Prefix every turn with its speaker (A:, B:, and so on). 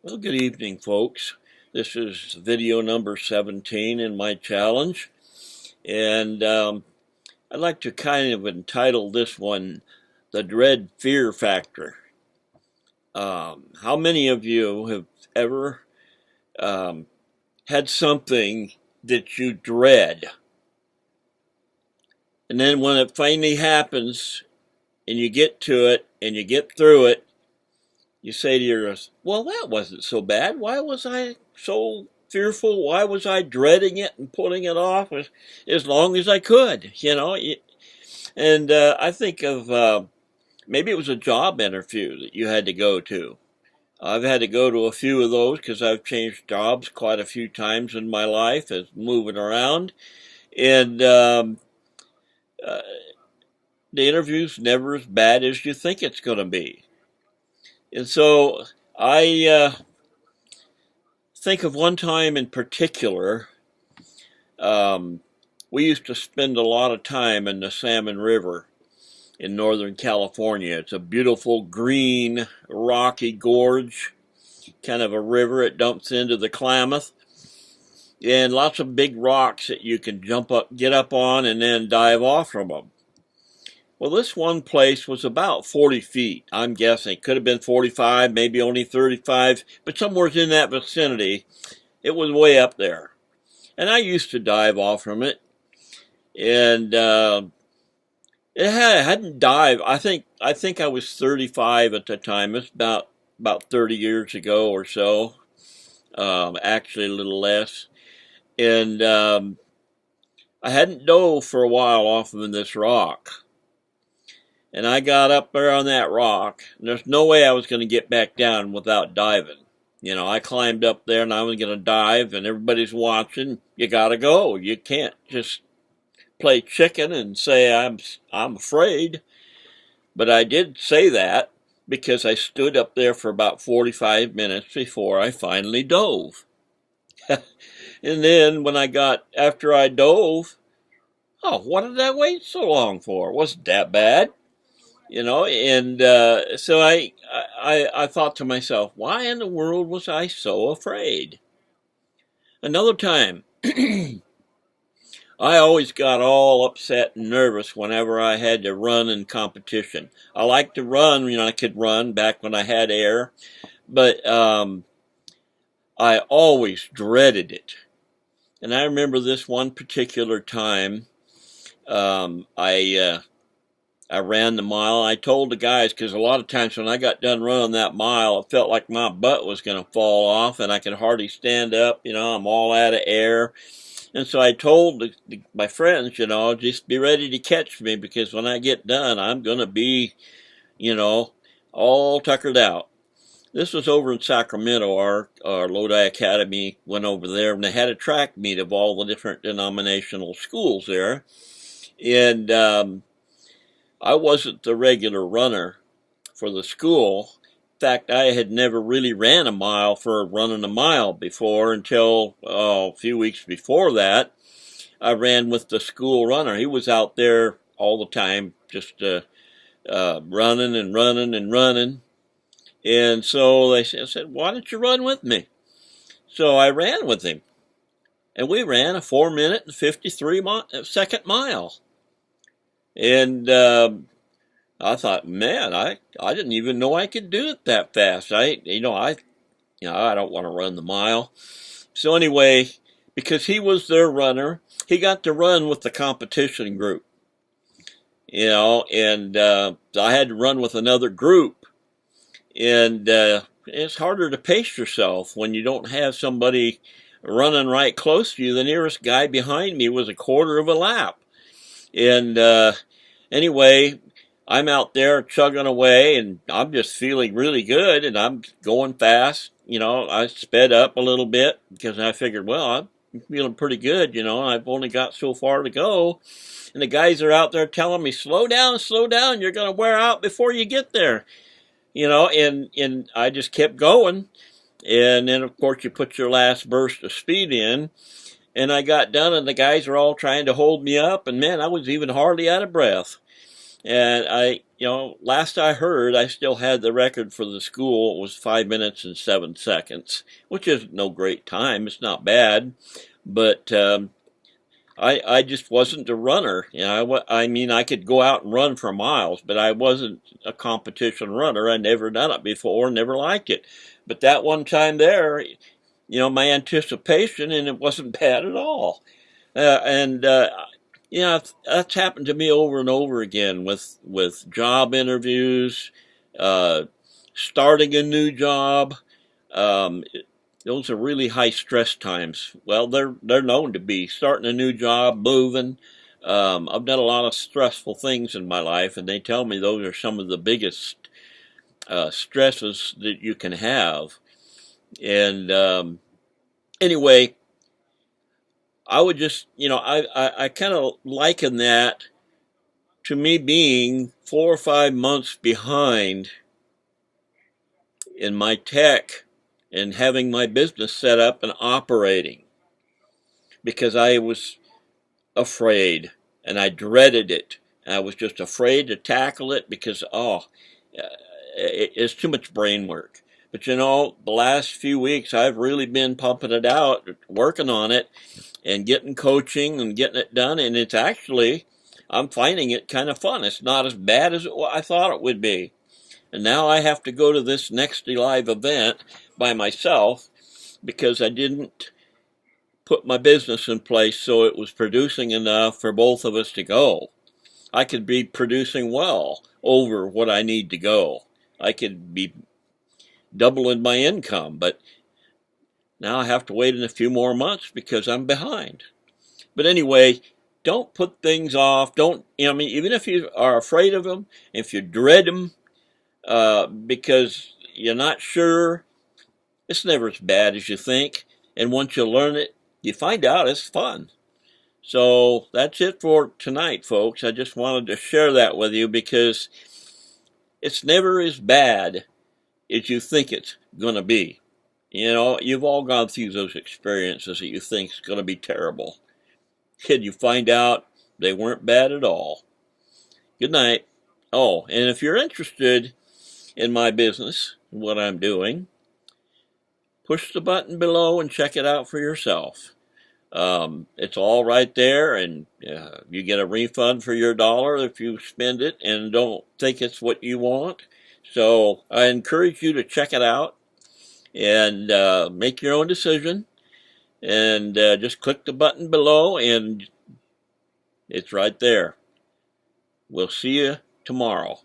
A: Well, good evening, folks. This is video number 17 in my challenge, and I'd like to kind of entitle this one The Dread Fear Factor. How many of you have ever um, had something that you dread, and then when it finally happens and you get to it and you get through it, you say to yourself, well, that wasn't so bad. Why was I so fearful? Why was I dreading it and putting it off as long as I could? And I think of maybe it was a job interview that you had to go to. I've had to go to a few of those because I've changed jobs quite a few times in my life as moving around. And uh, the interview's never as bad as you think it's going to be. And so I think of one time in particular. Um, we used to spend a lot of time in the Salmon River in Northern California. It's a beautiful green rocky gorge, kind of a river. It dumps into the Klamath, and lots of big rocks that you can get up on, and then dive off from them. Well, this one place was about 40 feet. I'm guessing it could have been 45, maybe only 35, but somewhere in that vicinity. It was way up there. And I used to dive off from it. And hadn't dived. I think I was 35 at the time. It's about 30 years ago or so. Actually, a little less. And I hadn't dove for a while off of this rock. And I got up there on that rock, and there's no way I was going to get back down without diving. I climbed up there and I was going to dive, and everybody's watching. You got to go. You can't just play chicken and say I'm afraid. But I did say that because I stood up there for about 45 minutes before I finally dove. And then after I dove, oh, what did I wait so long for? It wasn't that bad. And so I thought to myself, why in the world was I so afraid? Another time, I always got all upset and nervous whenever I had to run in competition. I liked to run, I could run back when I had air, but I always dreaded it. And I remember this one particular time, I ran the mile. I told the guys, because a lot of times when I got done running that mile, it felt like my butt was going to fall off and I could hardly stand up. I'm all out of air. And so I told my friends, just be ready to catch me, because when I get done, I'm going to be, all tuckered out. This was over in Sacramento. Our Lodi Academy went over there, and they had a track meet of all the different denominational schools there. And I wasn't the regular runner for the school. In fact, I had never really ran a mile for running a mile before until a few weeks before that. I ran with the school runner. He was out there all the time, just running and running and running. And so they said, why don't you run with me? So I ran with him. And we ran a 4-minute and 53-second mile. And I thought, man, I didn't even know I could do it that fast. I don't want to run the mile. So anyway, because he was their runner, he got to run with the competition group. And I had to run with another group. And it's harder to pace yourself when you don't have somebody running right close to you. The nearest guy behind me was a quarter of a lap. And anyway, I'm out there chugging away, and I'm just feeling really good, and I'm going fast. I sped up a little bit because I figured, well, I'm feeling pretty good, I've only got so far to go. And the guys are out there telling me, slow down, you're going to wear out before you get there. And I just kept going. And then, of course, you put your last burst of speed in. And I got done, and the guys were all trying to hold me up, and man, I was even hardly out of breath. And last I heard, I still had the record for the school. It was 5 minutes and 7 seconds, which is no great time. It's not bad, but I just wasn't a runner. I mean, I could go out and run for miles, but I wasn't a competition runner. I never done it before, never liked it. But that one time there, my anticipation, and it wasn't bad at all. And that's happened to me over and over again with job interviews, uh, starting a new job. Um, those are really high stress times. Well, they're known to be starting a new job, moving. I've done a lot of stressful things in my life, and they tell me those are some of the biggest stresses that you can have. And anyway, I would just, I kind of liken that to me being 4 or 5 months behind in my tech and having my business set up and operating because I was afraid and I dreaded it. I was just afraid to tackle it because, it's too much brain work. But the last few weeks I've really been pumping it out, working on it, and getting coaching and getting it done. And it's actually, I'm finding it kind of fun. It's not as bad as I thought it would be. And now I have to go to this next live event by myself because I didn't put my business in place so it was producing enough for both of us to go. I could be producing well over what I need to go. I could be doubling my income, but now I have to wait in a few more months because I'm behind. But anyway, don't put things off. Don't, even if you are afraid of them, if you dread them, because you're not sure, it's never as bad as you think. And once you learn it, you find out it's fun. So that's it for tonight, folks. I just wanted to share that with you because it's never as bad as you think it's going to be. You've all gone through those experiences that you think is going to be terrible. And you find out they weren't bad at all. Good night. Oh, and if you're interested in my business, what I'm doing, push the button below and check it out for yourself. It's all right there, and you get a refund for your dollar if you spend it and don't think it's what you want. So I encourage you to check it out and make your own decision. And just click the button below, and it's right there. We'll see you tomorrow.